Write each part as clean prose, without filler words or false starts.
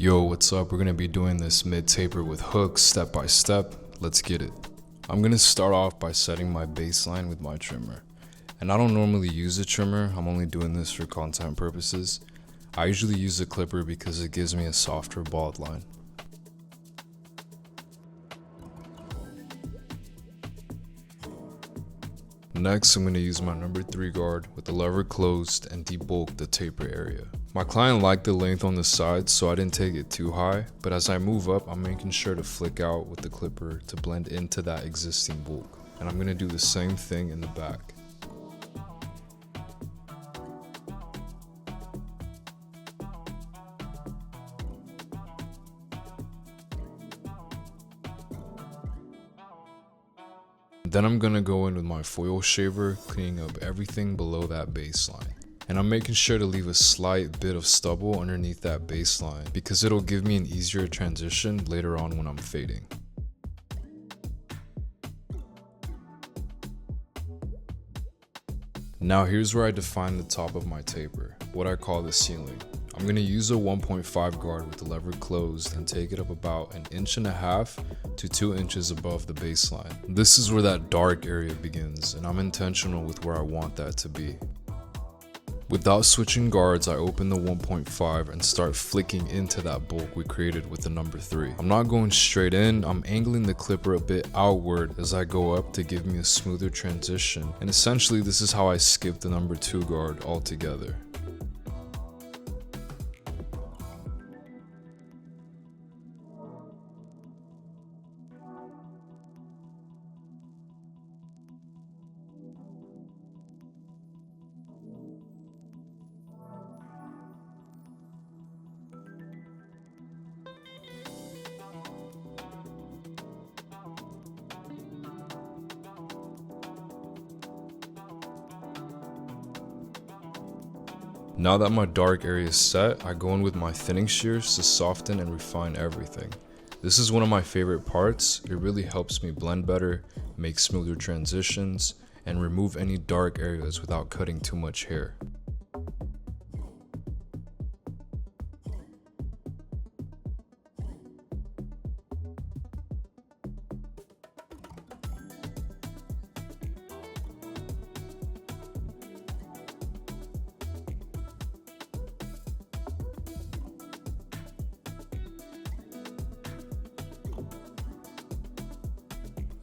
Yo, what's up? We're gonna be doing this mid taper with hooks step by step. Let's get it. I'm gonna start off by setting my baseline with my trimmer. And I don't normally use a trimmer, I'm only doing this for content purposes. I usually use a clipper because it gives me a softer bald line. Next, I'm going to use my number 3 guard with the lever closed and debulk the taper area. My client liked the length on the sides, so I didn't take it too high, but as I move up, I'm making sure to flick out with the clipper to blend into that existing bulk. And I'm going to do the same thing in the back. Then I'm gonna go in with my foil shaver, cleaning up everything below that baseline. And I'm making sure to leave a slight bit of stubble underneath that baseline because it'll give me an easier transition later on when I'm fading. Now here's where I define the top of my taper, what I call the ceiling. I'm going to use a 1.5 guard with the lever closed and take it up about 1.5 to 2 inches above the baseline. This is where that dark area begins, and I'm intentional with where I want that to be. Without switching guards, I open the 1.5 and start flicking into that bulk we created with the number 3. I'm not going straight in, I'm angling the clipper a bit outward as I go up to give me a smoother transition, and essentially this is how I skip the number 2 guard altogether. Now that my dark area is set, I go in with my thinning shears to soften and refine everything. This is one of my favorite parts. It really helps me blend better, make smoother transitions, and remove any dark areas without cutting too much hair.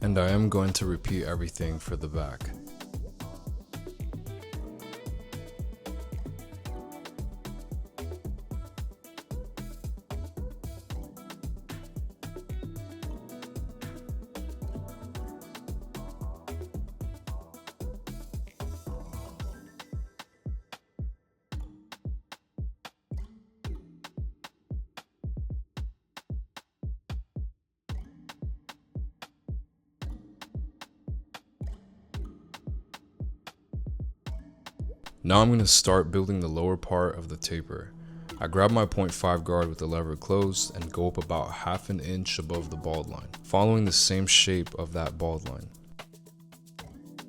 And I am going to repeat everything for the back. Now I'm going to start building the lower part of the taper. I grab my 0.5 guard with the lever closed and go up about 1/2 inch above the bald line, following the same shape of that bald line.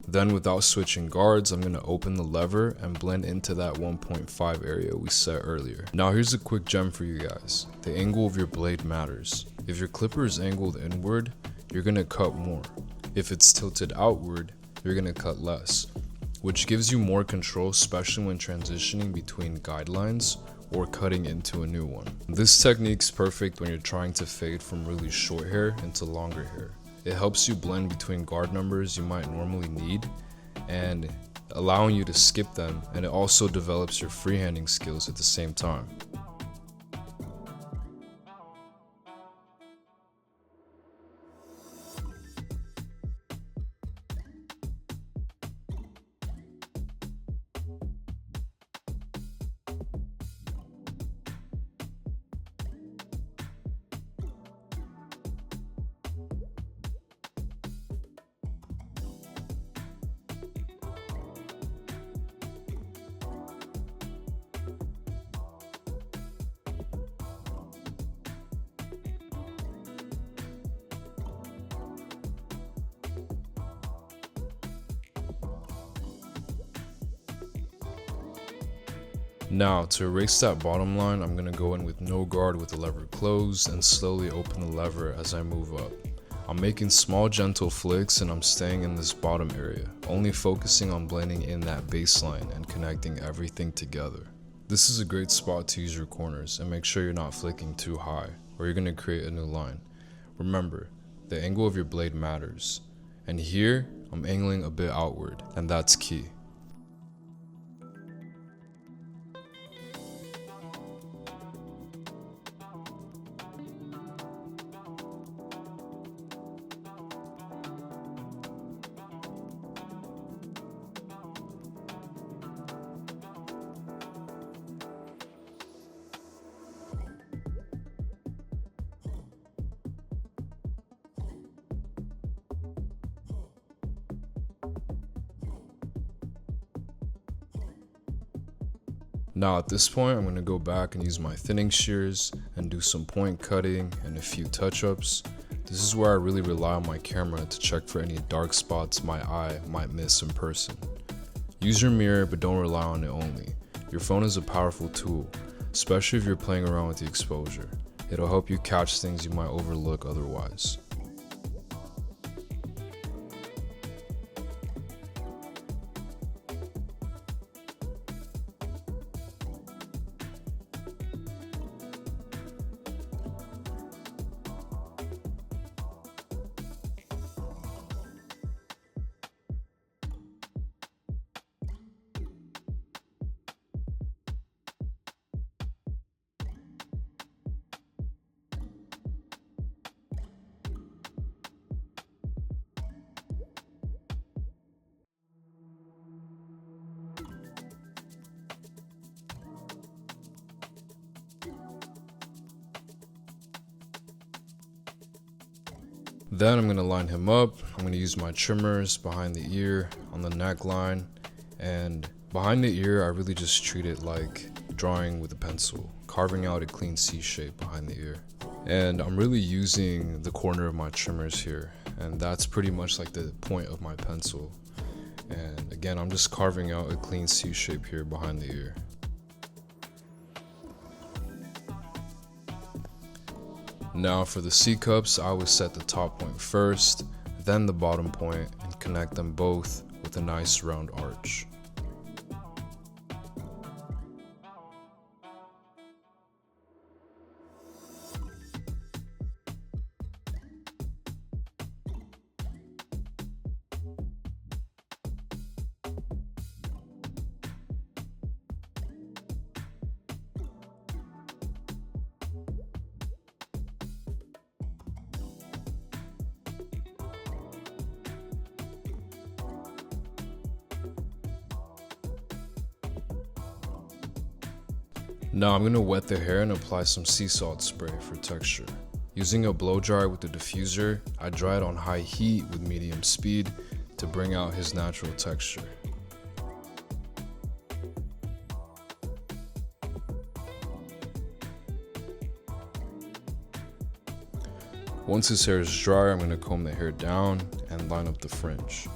Then without switching guards, I'm going to open the lever and blend into that 1.5 area we set earlier. Now here's a quick gem for you guys. The angle of your blade matters. If your clipper is angled inward, you're going to cut more. If it's tilted outward, you're going to cut less, which gives you more control, especially when transitioning between guidelines or cutting into a new one. This technique's perfect when you're trying to fade from really short hair into longer hair. It helps you blend between guard numbers you might normally need and allowing you to skip them, and it also develops your freehanding skills at the same time. Now, to erase that bottom line, I'm going to go in with no guard with the lever closed and slowly open the lever as I move up. I'm making small gentle flicks and I'm staying in this bottom area, only focusing on blending in that baseline and connecting everything together. This is a great spot to use your corners, and make sure you're not flicking too high or you're going to create a new line. Remember, the angle of your blade matters, and here I'm angling a bit outward, and that's key. Now at this point, I'm going to go back and use my thinning shears and do some point cutting and a few touch-ups. This is where I really rely on my camera to check for any dark spots my eye might miss in person. Use your mirror, but don't rely on it only. Your phone is a powerful tool, especially if you're playing around with the exposure. It'll help you catch things you might overlook otherwise. Then I'm going to line him up. I'm going to use my trimmers behind the ear, on the neckline, and behind the ear I really just treat it like drawing with a pencil, carving out a clean C shape behind the ear. And I'm really using the corner of my trimmers here, and that's pretty much like the point of my pencil. And again, I'm just carving out a clean C shape here behind the ear. Now for the C-cups, I always set the top point first, then the bottom point, and connect them both with a nice round arch. Now I'm going to wet the hair and apply some sea salt spray for texture. Using a blow dryer with the diffuser, I dry it on high heat with medium speed to bring out his natural texture. Once his hair is dry, I'm going to comb the hair down and line up the fringe.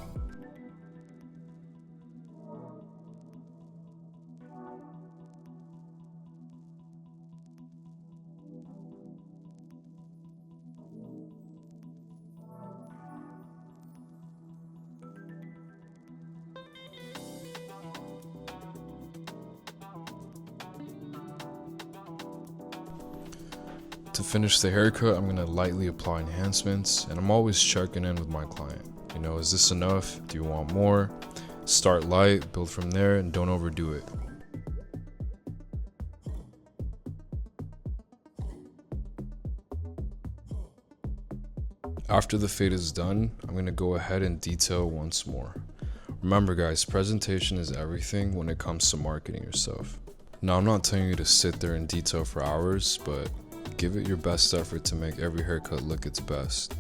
To finish the haircut, I'm going to lightly apply enhancements, and I'm always checking in with my client. You know, is this enough? Do you want more? Start light, build from there, and don't overdo it. After the fade is done, I'm going to go ahead and detail once more. Remember guys, presentation is everything when it comes to marketing yourself. Now I'm not telling you to sit there and detail for hours, but give it your best effort to make every haircut look its best.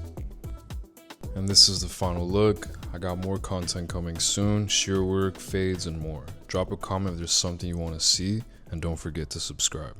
And this is the final look. I got more content coming soon, shear work, fades, and more. Drop a comment if there's something you want to see, and don't forget to subscribe.